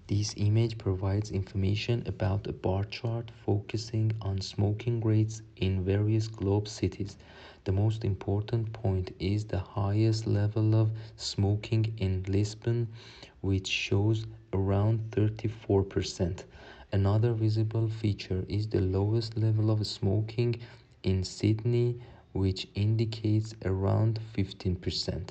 This image provides information about a bar chart focusing on smoking rates in various globe cities. The most important point is the highest level of smoking in Lisbon, which shows around 34%. Another visible feature is the lowest level of smoking in Sydney, which indicates around 15%.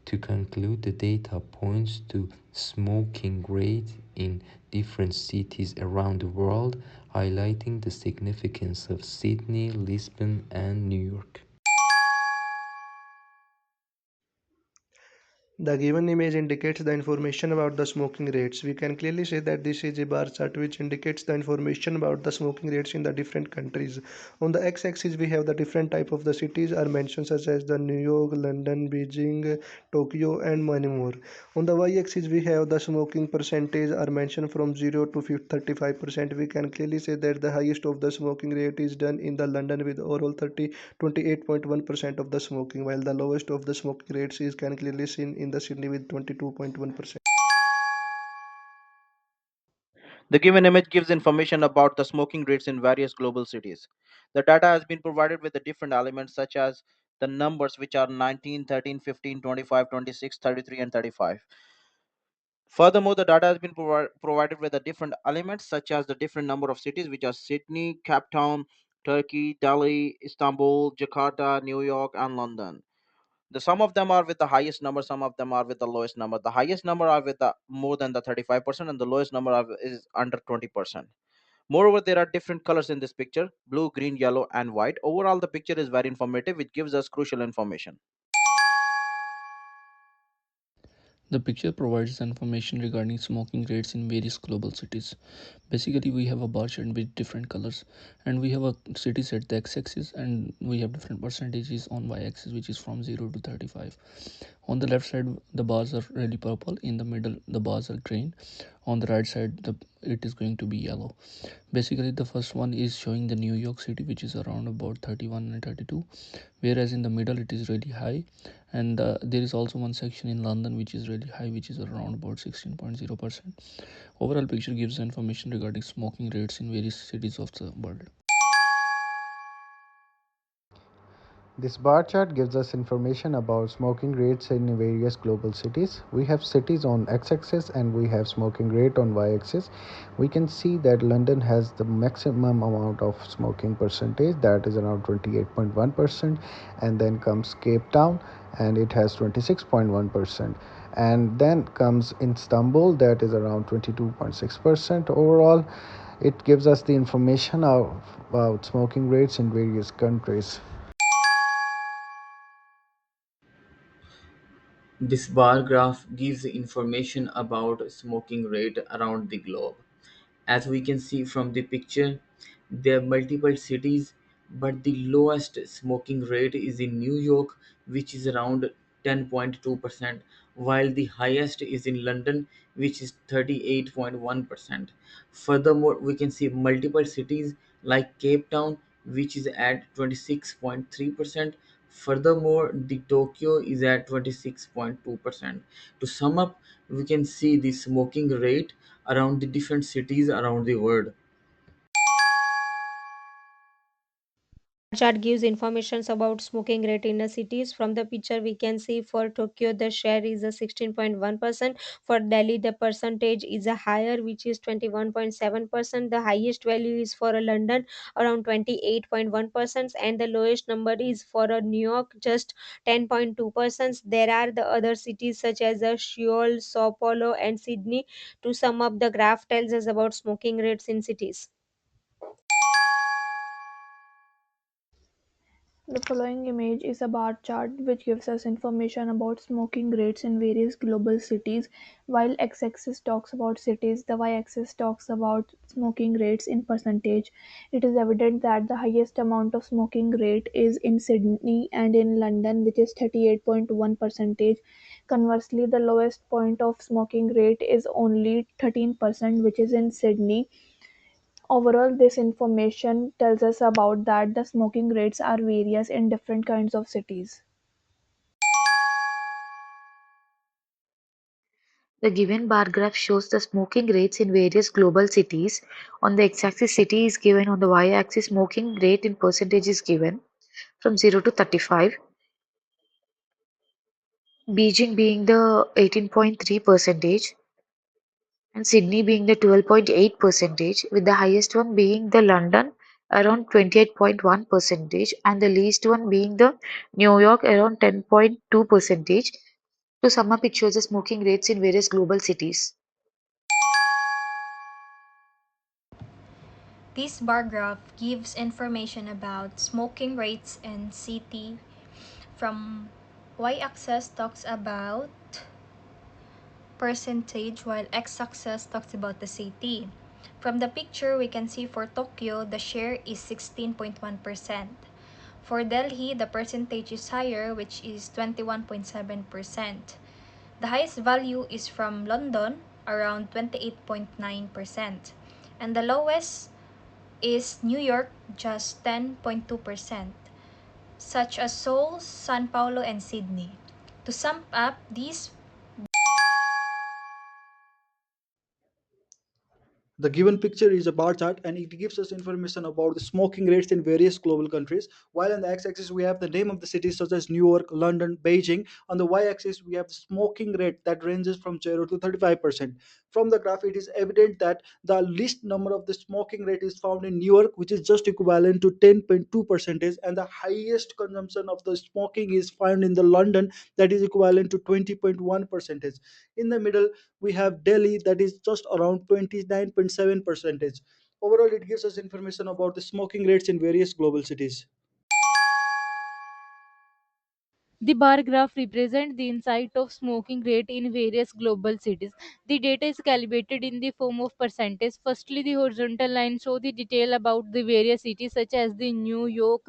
To conclude, the data points to smoking rates in different cities around the world, highlighting the significance of Sydney, Lisbon, and New York. The given image indicates the information about the smoking rates. We can clearly say that this is a bar chart which indicates the information about the smoking rates in the different countries. On the x-axis we have the different type of the cities are mentioned such as the New York, London, Beijing, Tokyo and many more. On the y-axis we have the smoking percentage are mentioned from 0 to 35%. We can clearly say that the highest of the smoking rate is done in the London with overall 28.1% of the smoking, while the lowest of the smoking rates is can clearly seen in the Sydney with 22.1%. The given image gives information about the smoking rates in various global cities. The data has been provided with the different elements such as the numbers which are 19, 13, 15, 25, 26, 33, and 35. Furthermore, the data has been provided with the different elements such as the different number of cities which are Sydney, Cape Town, Turkey, Delhi, Istanbul, Jakarta, New York, and London. The some of them are with the highest number, some of them are with the lowest number. The highest number are with the more than the 35%, and the lowest number is under 20%. Moreover, there are different colors in this picture: blue, green, yellow, and white. Overall, the picture is very informative, which gives us crucial information. The picture provides information regarding smoking rates in various global cities. Basically, we have a bar chart with different colors, and we have a cities at the x-axis, and we have different percentages on y-axis, which is from 0 to 35. On the left side, the bars are really purple. In the middle, the bars are green. On the right side, it is going to be yellow. Basically, the first one is showing the New York City, which is around about 31 and 32, whereas in the middle it is really high, and there is also one section in London which is really high, which is around about 16.0%. Overall picture gives information regarding smoking rates in various cities of the world. This bar chart gives us information about smoking rates in various global cities. We have cities on x-axis and we have smoking rate on y-axis. We can see that London has the maximum amount of smoking percentage, that is around 28.1%, and then comes Cape Town and it has 26.1%, and then comes Istanbul, that is around 22.6%. Overall, it gives us the information about smoking rates in various countries. This bar graph gives information about smoking rate around the globe. As we can see from the picture, there are multiple cities, but the lowest smoking rate is in New York, which is around 10.2%, while the highest is in London, which is 38.1%. Furthermore, we can see multiple cities like Cape Town, which is at 26.3%. Furthermore, the Tokyo is at 26.2%. To sum up, we can see the smoking rate around the different cities around the world. Chart gives informations about smoking rate in the cities. From the picture we can see for Tokyo the share is a 16.1%. For Delhi the percentage is a higher, which is 21.7%. The highest value is for a London around 28.1%, and the lowest number is for a New York just 10.2%. There are the other cities such as Seoul, Sao Paulo and Sydney. To sum up, the graph tells us about smoking rates in cities. The following image is a bar chart which gives us information about smoking rates in various global cities. While x-axis talks about cities, the y-axis talks about smoking rates in percentage. It is evident that the highest amount of smoking rate is in Sydney and in London, which is 38.1 percentage. Conversely, the lowest point of smoking rate is only 13%, which is in Sydney. Overall, this information tells us about that the smoking rates are various in different kinds of cities. The given bar graph shows the smoking rates in various global cities. On the x-axis, city is given. On the y-axis, smoking rate in percentage is given from 0 to 35. Beijing being the 18.3 percentage and Sydney being the 12.8 percentage, with the highest one being the London around 28.1 percentage and the least one being the New York around 10.2 percentage. To sum up, it shows the smoking rates in various global cities. This bar graph gives information about smoking rates in city. From y-axis talks about percentage while x-axis talks about the city. From the picture, we can see for Tokyo, the share is 16.1%. For Delhi, the percentage is higher, which is 21.7%. The highest value is from London, around 28.9%. And the lowest is New York, just 10.2%, such as Seoul, San Paulo, and Sydney. To sum up, these The given picture is a bar chart and it gives us information about the smoking rates in various global countries. While on the x-axis we have the name of the cities such as New York, London, Beijing. On the y-axis we have the smoking rate that ranges from 0 to 35%. From the graph it is evident that the least number of the smoking rate is found in New York, which is just equivalent to 10.2 percentage, and the highest consumption of the smoking is found in the London, that is equivalent to 20.1 percentage. In the middle we have Delhi, that is just around 29.7 percentage. Overall, it gives us information about the smoking rates in various global cities. The bar graph represents the insight of smoking rate in various global cities. The data is calibrated in the form of percentage. Firstly, the horizontal line show the detail about the various cities such as the New York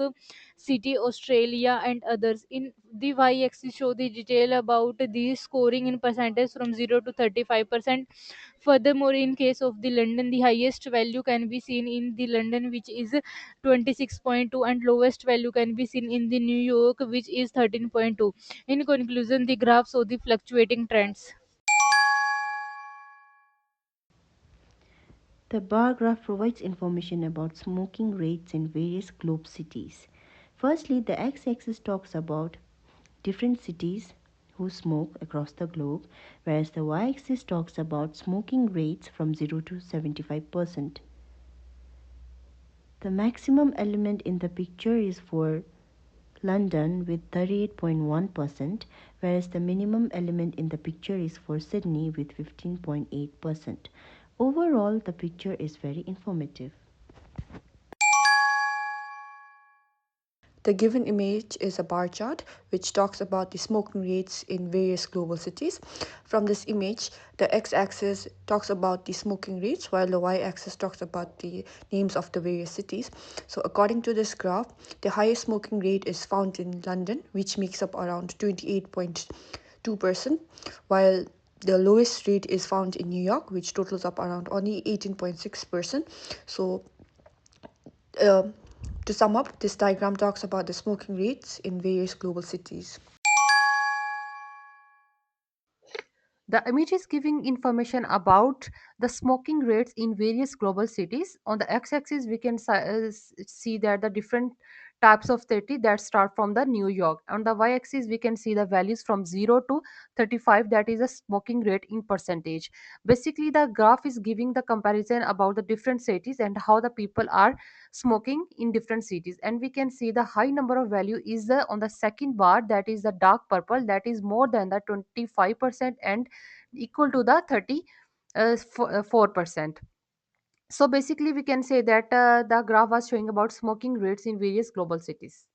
City, Australia, and others. In the y-axis show the detail about the scoring in percentage from 0 to 35%. Furthermore, in case of the London, the highest value can be seen in the London, which is 26.2, and lowest value can be seen in the New York, which is 13.2. In conclusion, the graph show the fluctuating trends. The bar graph provides information about smoking rates in various globe cities. Firstly, the x-axis talks about different cities who smoke across the globe, whereas the y-axis talks about smoking rates from 0 to 75%. The maximum element in the picture is for London with 38.1%, whereas the minimum element in the picture is for Sydney with 15.8%. Overall, the picture is very informative. The given image is a bar chart which talks about the smoking rates in various global cities. From this image, the x-axis talks about the smoking rates while the y-axis talks about the names of the various cities. So according to this graph, the highest smoking rate is found in London, which makes up around 28.2%, while the lowest rate is found in New York, which totals up around only 18.6%. So um to sum up, this diagram talks about the smoking rates in various global cities. The image is giving information about the smoking rates in various global cities. On the x-axis, we can see that the different types of city that start from the New York. On the y-axis, we can see the values from 0 to 35, that is a smoking rate in percentage. Basically, the graph is giving the comparison about the different cities and how the people are smoking in different cities. And we can see the high number of value is on the second bar, that is the dark purple, that is more than the 25% and equal to the 34%. So basically we can say that the graph was showing about smoking rates in various global cities.